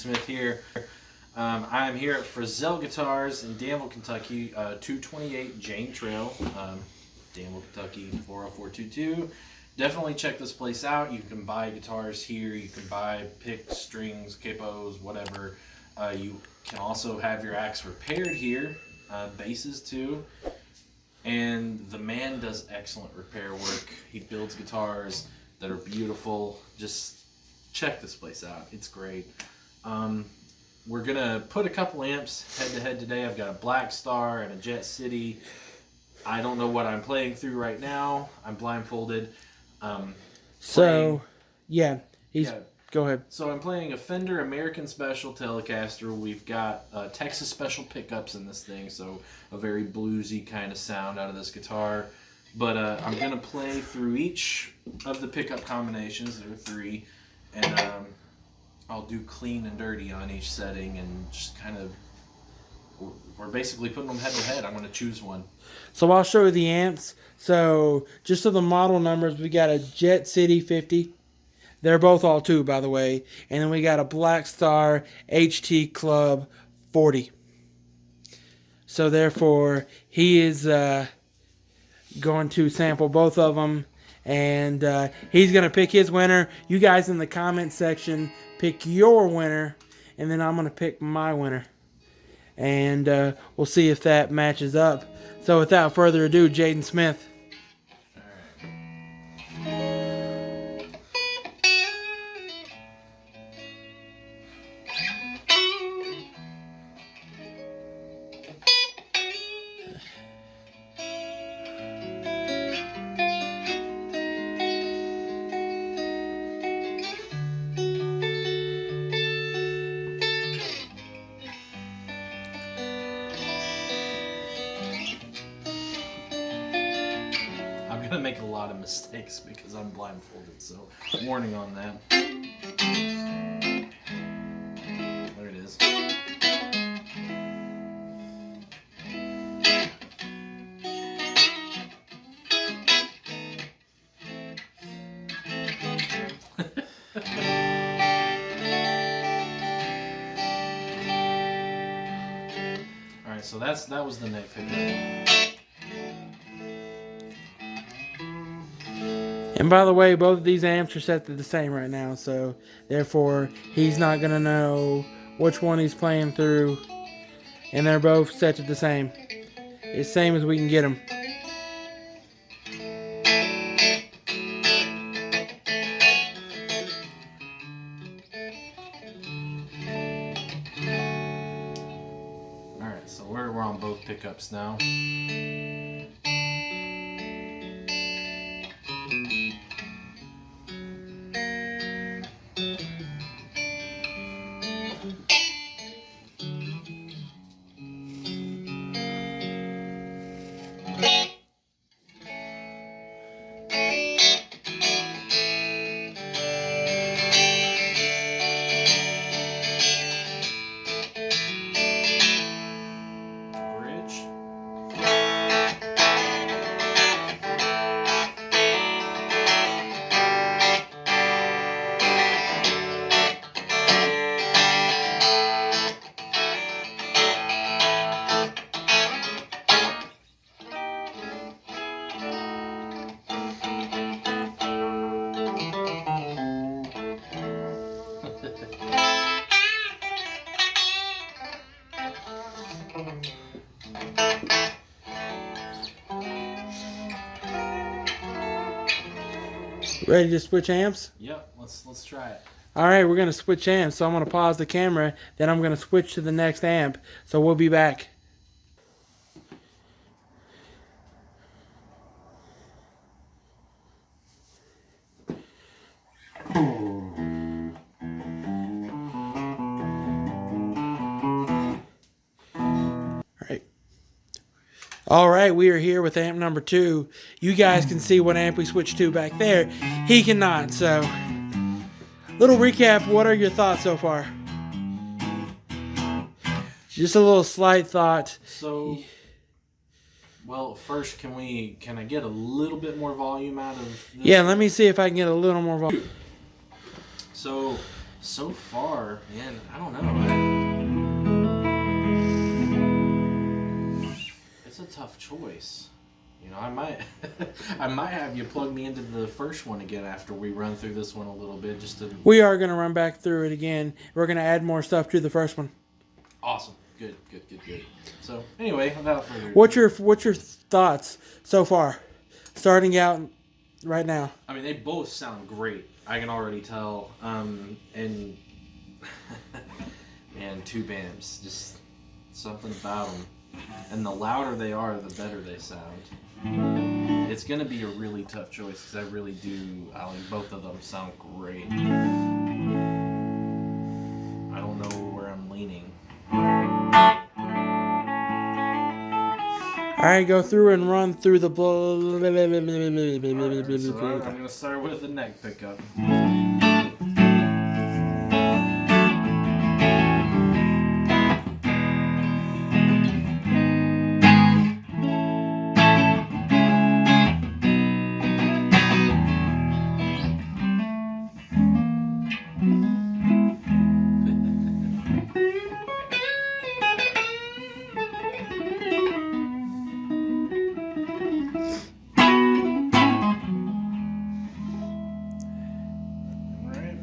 Smith here. I am here at Frizzell Guitars in Danville, Kentucky, 228 Jane Trail, Danville, Kentucky 40422. Definitely check this place out. You can buy guitars here. You can buy picks, strings, capos, whatever. You can also have your axe repaired here, basses too. And the man does excellent repair work. He builds guitars that are beautiful. Just check this place out. It's great. We're gonna put a couple amps head to head today. I've got a Blackstar and a Jet City. I don't know what I'm playing through right now. I'm blindfolded. Go ahead. So I'm playing a Fender American Special Telecaster. We've got Texas Special pickups in this thing, so a very bluesy kind of sound out of this guitar. But I'm gonna play through each of the pickup combinations. There are 3, and I'll do clean and dirty on each setting, and just kind of, we're basically putting them head to head. I'm going to choose one. So I'll show you the amps. So just so the model numbers, we got a Jet City 50. They're both all 2, by the way. And then we got a Blackstar HT Club 40. So therefore, he is going to sample both of them. And he's going to pick his winner. You guys in the comment section, pick your winner. And then I'm going to pick my winner. And we'll see if that matches up. So without further ado, Jaden Smith. I'm going to make a lot of mistakes because I'm blindfolded, so warning on that. There it is. Alright, so that was the neck pickup. And by the way, both of these amps are set to the same right now, so therefore he's not going to know which one he's playing through, and they're both set to the same. As same as we can get them. Alright, so we're on both pickups now. Ready to switch amps? Yep, let's try it. Alright, we're going to switch amps. So I'm going to pause the camera, then I'm going to switch to the next amp. So we'll be back. All right, we are here with amp number 2. You guys can see what amp we switched to back there. He cannot, so... Little recap, what are your thoughts so far? Just a little slight thought. So, well, first, can I get a little bit more volume out of this? Yeah, let me see if I can get a little more volume. So far, man, I don't know. It's a tough choice. You know, I might have you plug me into the first one again after we run through this one a little bit, just to. We are going to run back through it again. We're going to add more stuff to the first one. Awesome. Good. So anyway, without further ado, What's your thoughts so far, starting out right now? I mean, they both sound great. I can already tell. And man, tube amps, just something about them. And the louder they are, the better they sound. It's gonna be a really tough choice because I really do. I think both of them sound great. I don't know where I'm leaning. Alright, go through and run through the... Right, so I'm going to start with the neck pickup.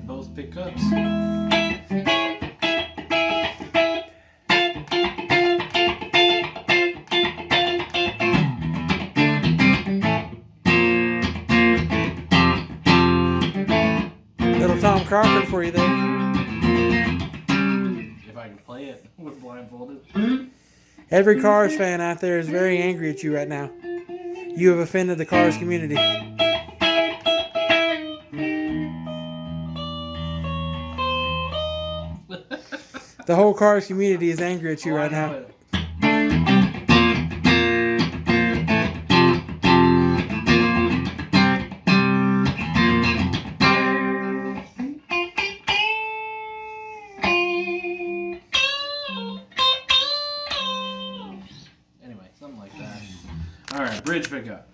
Both pickups. Little Tom Crocker for you there. If I can play it with blindfolded. Every Cars fan out there is very angry at you right now. You have offended the Cars community. The whole Cars community is angry at you right now. Anyway, something like that. Alright, bridge pickup.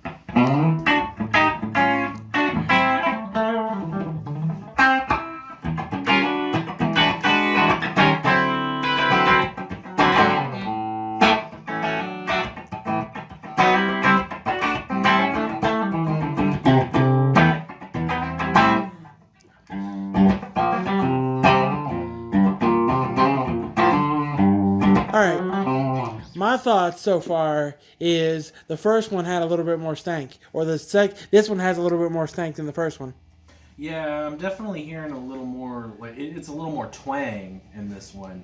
Alright, my thoughts so far is the first one had a little bit more stank. Or this one has a little bit more stank than the first one. Yeah, I'm definitely hearing a little more, like, it's a little more twang in this one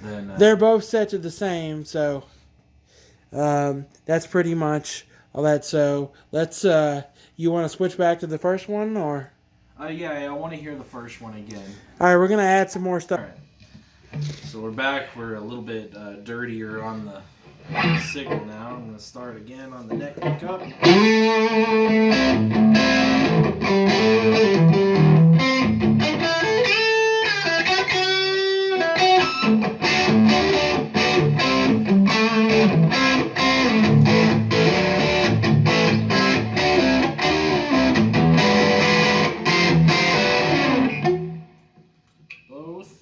than... They're both set to the same, so that's pretty much all that. So let's, you want to switch back to the first one, or? Yeah, I want to hear the first one again. Alright, we're going to add some more stuff. Alright. So we're back. We're a little bit dirtier on the signal now. I'm going to start again on the neck pickup. Both.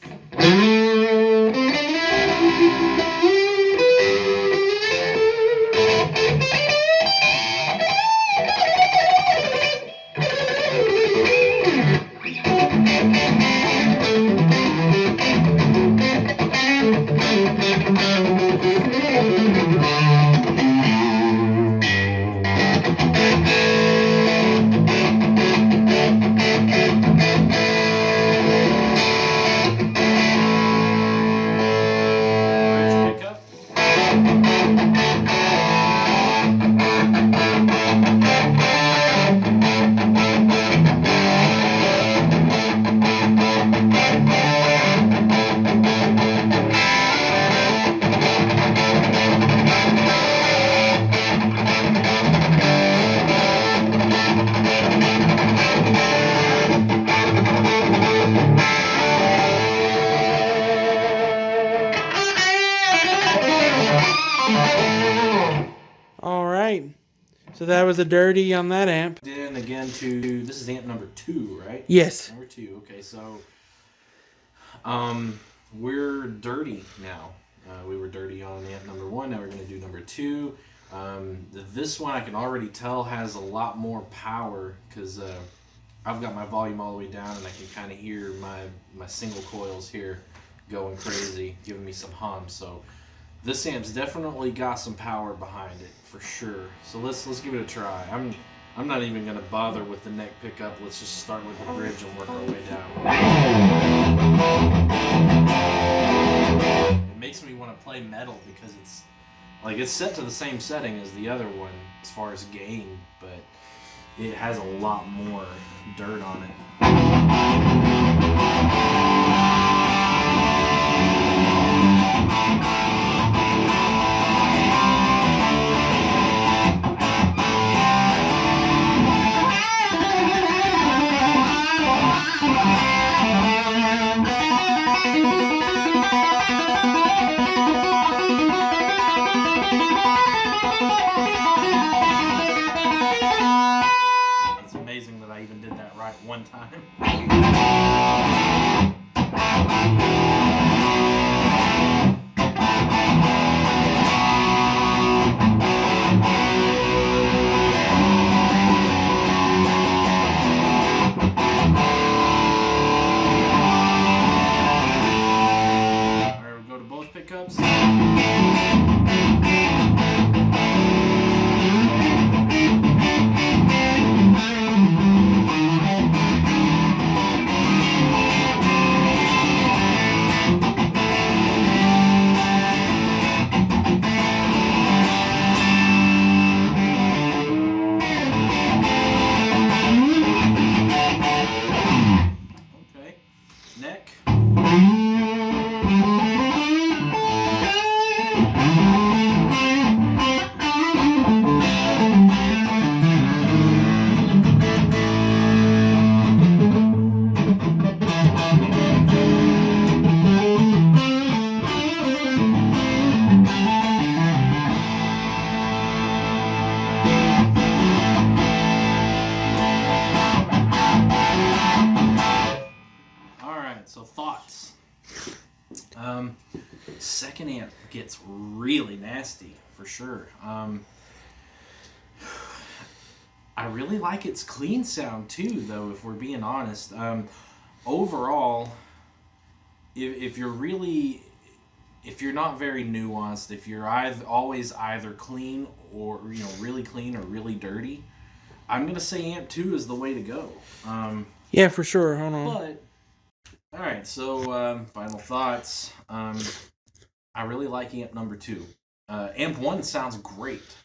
So that was a dirty on that amp. Then again to, this is amp number 2, right? Yes. Number 2, okay, so we're dirty now. We were dirty on amp number 1, now we're going to do number 2. This one I can already tell has a lot more power because I've got my volume all the way down and I can kind of hear my single coils here going crazy, giving me some hum. So this amp's definitely got some power behind it for sure. So let's give it a try. I'm not even gonna bother with the neck pickup. Let's just start with the bridge and work our way down. It makes me want to play metal because it's set to the same setting as the other one as far as gain, but it has a lot more dirt on it. It's amazing that I even did that right one time. Alright, we'll go to both pickups. Okay, neck. Alright, so thoughts. Second amp gets really nasty for sure. I really like its clean sound too, though, if we're being honest. Overall, if you're not very nuanced, if you're always either clean or really clean or really dirty, I'm gonna say amp 2 is the way to go. Yeah, for sure. Hold on. But all right, so final thoughts. I really like amp number 2. Amp 1 sounds great.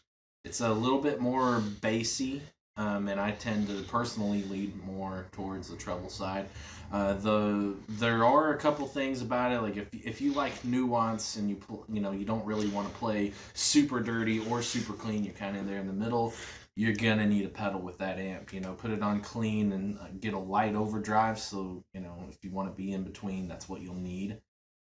It's a little bit more bassy, and I tend to personally lead more towards the treble side. There are a couple things about it, like if you like nuance and you don't really want to play super dirty or super clean, you're kind of there in the middle. You're gonna need a pedal with that amp. Put it on clean and get a light overdrive. So if you want to be in between, that's what you'll need.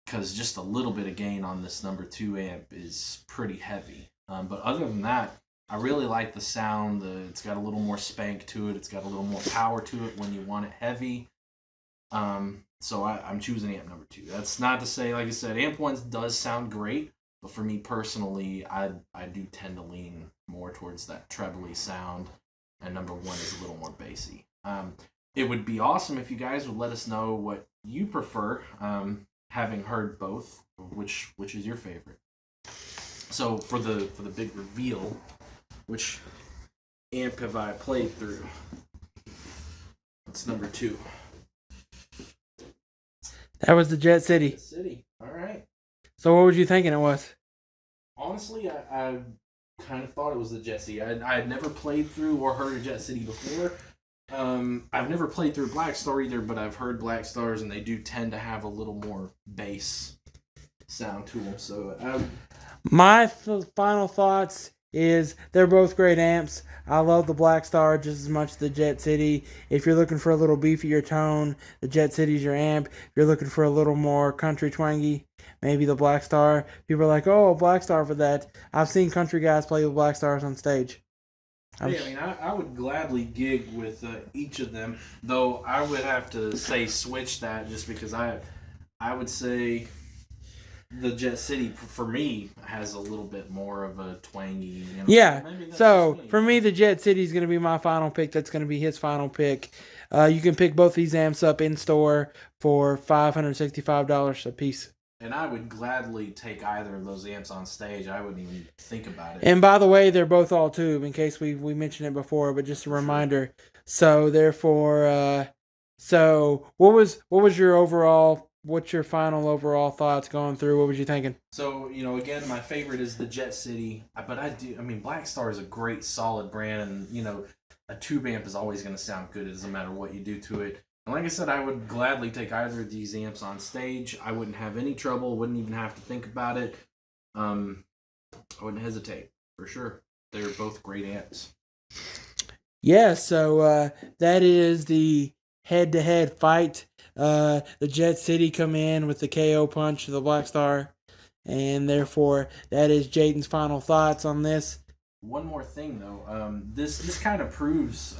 Because just a little bit of gain on this number 2 amp is pretty heavy. But other than that, I really like the sound. It's got a little more spank to it. It's got a little more power to it when you want it heavy. So I'm choosing amp number 2. That's not to say, like I said, amp 1 does sound great. But for me personally, I do tend to lean more towards that trebly sound. And number 1 is a little more bassy. It would be awesome if you guys would let us know what you prefer. Having heard both, which is your favorite? So for the big reveal, which amp have I played through? It's number 2. That was the Jet City. Jet City. All right. So what were you thinking it was? Honestly, I kind of thought it was the Jet City. I had never played through or heard of Jet City before. I've never played through Blackstar either, but I've heard Blackstars, and they do tend to have a little more bass sound to them. So, my final thoughts is they're both great amps. I love the Blackstar just as much as the Jet City. If you're looking for a little beefier tone, the Jet City's your amp. If you're looking for a little more country twangy, maybe the Blackstar. People are like, oh, Blackstar for that. I've seen country guys play with Blackstars on stage. Yeah, I mean, I would gladly gig with each of them, though I would have to say switch that just because I would say the Jet City for me has a little bit more of a twangy. Yeah. Maybe that's So just me. for me, the Jet City is going to be my final pick. That's going to be his final pick. You can pick both these amps up in store for $565 a piece. And I would gladly take either of those amps on stage. I wouldn't even think about it. And by the way, they're both all tube. In case we mentioned it before, but just a reminder. So therefore, so what was your overall? What's your final overall thoughts going through? What was you thinking? So, again, my favorite is the Jet City, but I mean, Blackstar is a great, solid brand, and, a tube amp is always going to sound good. It doesn't matter what you do to it. And like I said, I would gladly take either of these amps on stage. I wouldn't have any trouble, wouldn't even have to think about it. I wouldn't hesitate, for sure. They're both great amps. Yeah, so that is the head-to-head fight. The Jet City come in with the KO punch to the Blackstar, and therefore that is Jaden's final thoughts on this. One more thing, though, this kind of proves,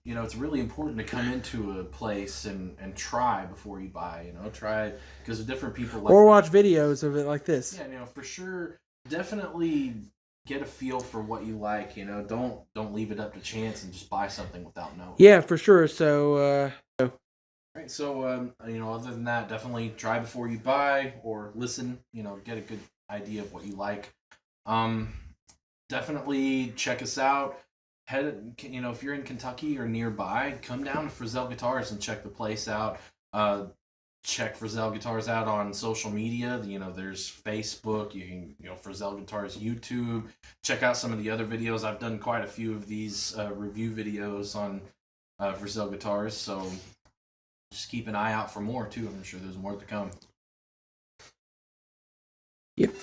it's really important to come into a place and try before you buy. Try because different people or watch videos of it like this. Yeah, for sure, definitely get a feel for what you like. Don't leave it up to chance and just buy something without knowing. Yeah, for sure. So. Right, so other than that, definitely try before you buy or listen. Get a good idea of what you like. Definitely check us out. If you're in Kentucky or nearby, come down to Frizzell Guitars and check the place out. Check Frizzell Guitars out on social media. There's Facebook. You can, Frizzell Guitars YouTube. Check out some of the other videos. I've done quite a few of these review videos on Frizzell Guitars, so just keep an eye out for more too. I'm sure there's more to come. Yep.